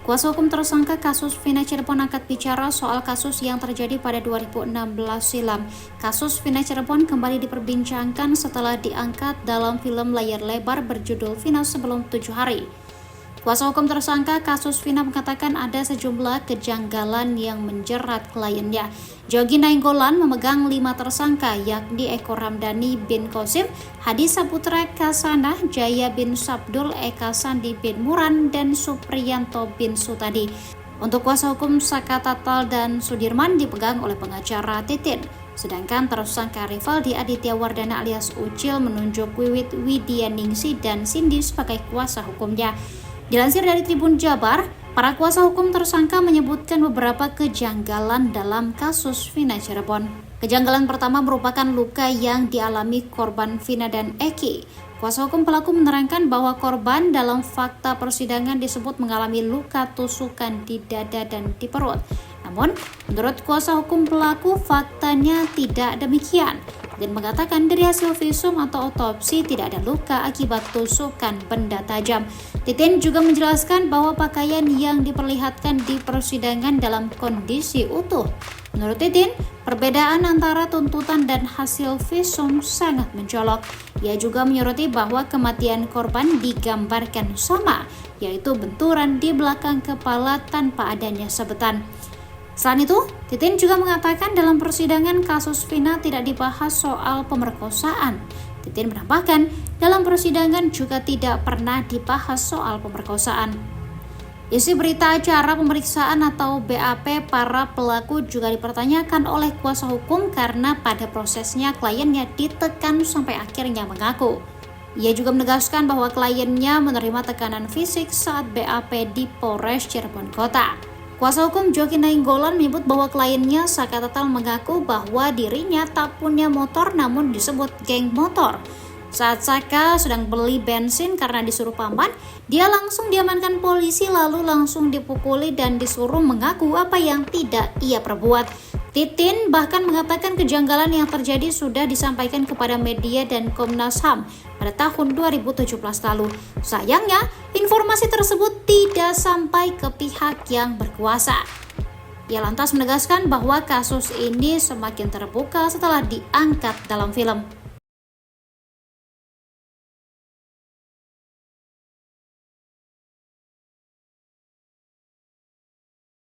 Kuasa hukum tersangka kasus Vina Cirebon angkat bicara soal kasus yang terjadi pada 2016 silam. Kasus Vina Cirebon kembali diperbincangkan setelah diangkat dalam film layar lebar berjudul Vina Sebelum 7 Hari. Kuasa hukum tersangka kasus Vina mengatakan ada sejumlah kejanggalan yang menjerat kliennya. Jogi Nainggolan memegang 5 tersangka yakni Eko Ramdhani bin Qasim, Hadi Saputra Kasana, Jaya bin Sabdul, Eka Sandi bin Muran, dan Supriyanto bin Sutadi. Untuk kuasa hukum Saka Tatal dan Sudirman dipegang oleh pengacara Titin. Sedangkan tersangka Rivaldi Aditya Wardana alias Ucil menunjuk Wiwit Widyaningsih dan Cindy sebagai kuasa hukumnya. Dilansir dari Tribun Jabar, para kuasa hukum tersangka menyebutkan beberapa kejanggalan dalam kasus Vina Cirebon. Kejanggalan pertama merupakan luka yang dialami korban Vina dan Eki. Kuasa hukum pelaku menerangkan bahwa korban dalam fakta persidangan disebut mengalami luka tusukan di dada dan di perut. Namun, menurut kuasa hukum pelaku, faktanya tidak demikian dan mengatakan dari hasil visum atau otopsi tidak ada luka akibat tusukan benda tajam. Titin juga menjelaskan bahwa pakaian yang diperlihatkan di persidangan dalam kondisi utuh. Menurut Titin, perbedaan antara tuntutan dan hasil visum sangat mencolok. Ia juga menyoroti bahwa kematian korban digambarkan sama, yaitu benturan di belakang kepala tanpa adanya sabetan. Selain itu, Titin juga mengatakan dalam persidangan kasus Vina tidak dibahas soal pemerkosaan. Titin menambahkan, dalam persidangan juga tidak pernah dibahas soal pemerkosaan. Isi berita acara pemeriksaan atau BAP para pelaku juga dipertanyakan oleh kuasa hukum karena pada prosesnya kliennya ditekan sampai akhirnya mengaku. Ia juga menegaskan bahwa kliennya menerima tekanan fisik saat BAP di Polres Cirebon Kota. Kuasa hukum Jogi Nainggolan menyebut bahwa kliennya Saka Tatal mengaku bahwa dirinya tak punya motor namun disebut geng motor. Saat Saka sedang beli bensin karena disuruh paman, dia langsung diamankan polisi lalu langsung dipukuli dan disuruh mengaku apa yang tidak ia perbuat. Titin bahkan mengatakan kejanggalan yang terjadi sudah disampaikan kepada media dan Komnas HAM pada tahun 2017 lalu. Sayangnya, informasi tersebut tidak sampai ke pihak yang berkuasa. Ia lantas menegaskan bahwa kasus ini semakin terbuka setelah diangkat dalam film.